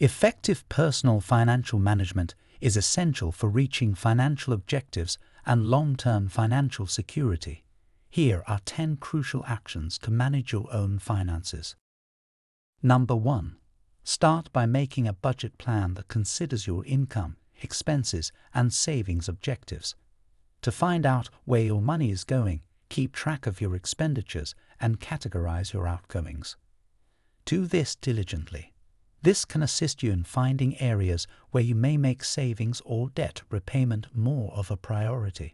Effective personal financial management is essential for reaching financial objectives and long-term financial security. Here are 10 crucial actions to manage your own finances. Number 1. Start by making a budget plan that considers your income, expenses, and savings objectives. To find out where your money is going, keep track of your expenditures and categorize your outgoings. Do this diligently. This can assist you in finding areas where you may make savings or debt repayment more of a priority.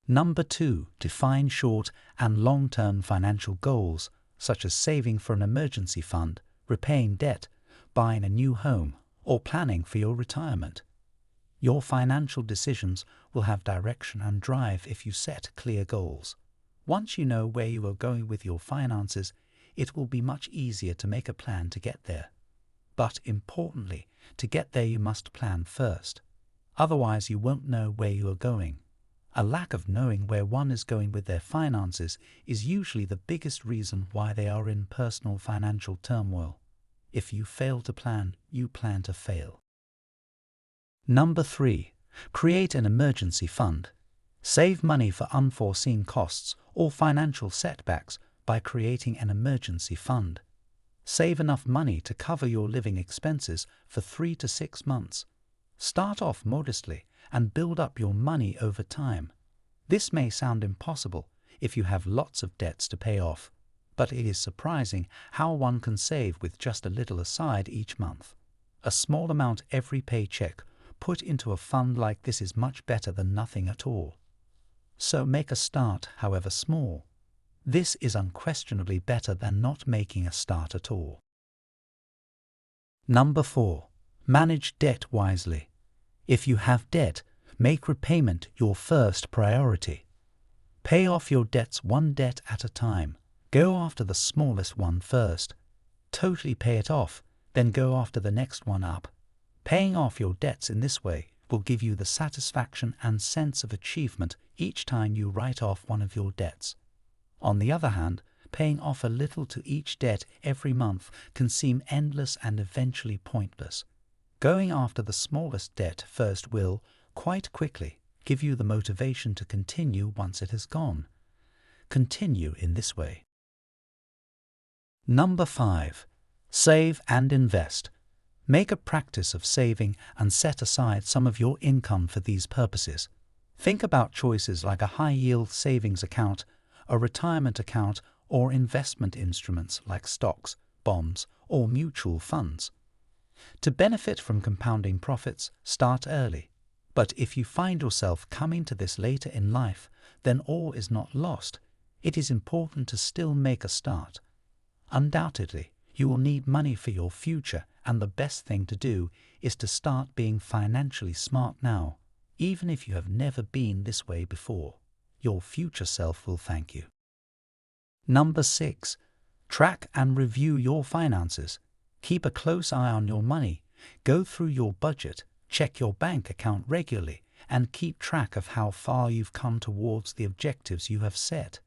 Number 2. Define short and long-term financial goals, such as saving for an emergency fund, repaying debt, buying a new home, or planning for your retirement. Your financial decisions will have direction and drive if you set clear goals. Once you know where you are going with your finances, it will be much easier to make a plan to get there. But importantly, to get there you must plan first. Otherwise you won't know where you are going. A lack of knowing where one is going with their finances is usually the biggest reason why they are in personal financial turmoil. If you fail to plan, you plan to fail. Number 3. Create an emergency fund. Save money for unforeseen costs or financial setbacks by creating an emergency fund. Save enough money to cover your living expenses for 3 to 6 months. Start off modestly and build up your money over time. This may sound impossible if you have lots of debts to pay off, but it is surprising how one can save with just a little aside each month. A small amount every paycheck put into a fund like this is much better than nothing at all. So make a start, however small. This is unquestionably better than not making a start at all. Number 4. Manage debt wisely. If you have debt, make repayment your first priority. Pay off your debts one debt at a time. Go after the smallest one first. Totally pay it off, then go after the next one up. Paying off your debts in this way will give you the satisfaction and sense of achievement each time you write off one of your debts. On the other hand, paying off a little to each debt every month can seem endless and eventually pointless. Going after the smallest debt first will, quite quickly, give you the motivation to continue once it has gone. Continue in this way. Number 5. Save and invest. Make a practice of saving and set aside some of your income for these purposes. Think about choices like a high-yield savings account, a retirement account, or investment instruments like stocks, bonds, or mutual funds. To benefit from compounding profits, start early. But if you find yourself coming to this later in life, then all is not lost. It is important to still make a start. Undoubtedly, you will need money for your future, and the best thing to do is to start being financially smart now, even if you have never been this way before. Your future self will thank you. Number 6. Track and review your finances. Keep a close eye on your money. Go through your budget, check your bank account regularly, and keep track of how far you've come towards the objectives you have set.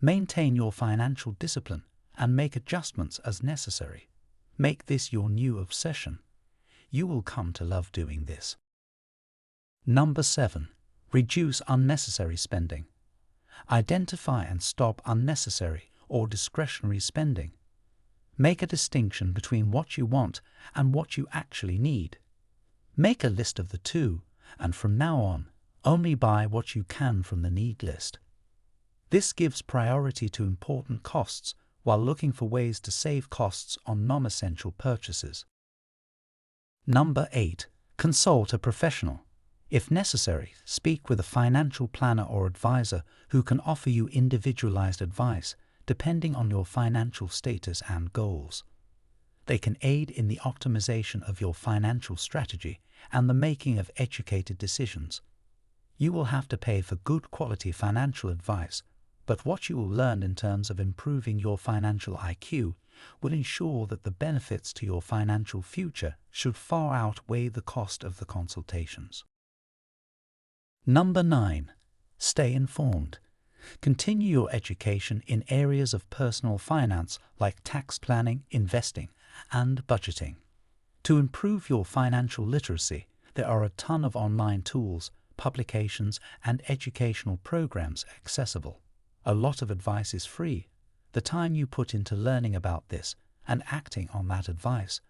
Maintain your financial discipline and make adjustments as necessary. Make this your new obsession. You will come to love doing this. Number 7. Reduce unnecessary spending. Identify and stop unnecessary or discretionary spending. Make a distinction between what you want and what you actually need. Make a list of the two, and from now on, only buy what you can from the need list. This gives priority to important costs while looking for ways to save costs on non-essential purchases. Number 8. Consult a professional. If necessary, speak with a financial planner or advisor who can offer you individualized advice depending on your financial status and goals. They can aid in the optimization of your financial strategy and the making of educated decisions. You will have to pay for good quality financial advice, but what you will learn in terms of improving your financial IQ will ensure that the benefits to your financial future should far outweigh the cost of the consultations. Number 9. Stay informed. Continue your education in areas of personal finance like tax planning, investing, and budgeting. To improve your financial literacy, there are a ton of online tools, publications, and educational programs accessible. A lot of advice is free. The time you put into learning about this and acting on that advice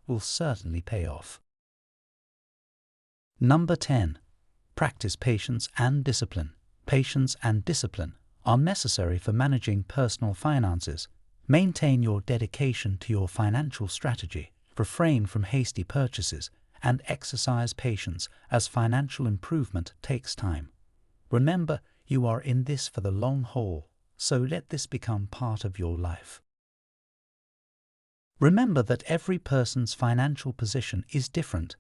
will certainly pay off. Number 10. Practice patience and discipline. Patience and discipline are necessary for managing personal finances. Maintain your dedication to your financial strategy, refrain from hasty purchases, and exercise patience as financial improvement takes time. Remember, you are in this for the long haul, so let this become part of your life. Remember that every person's financial position is different.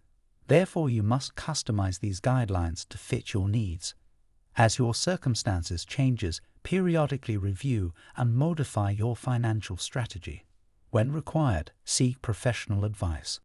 Therefore, you must customize these guidelines to fit your needs. As your circumstances changes, periodically review and modify your financial strategy. When required, seek professional advice.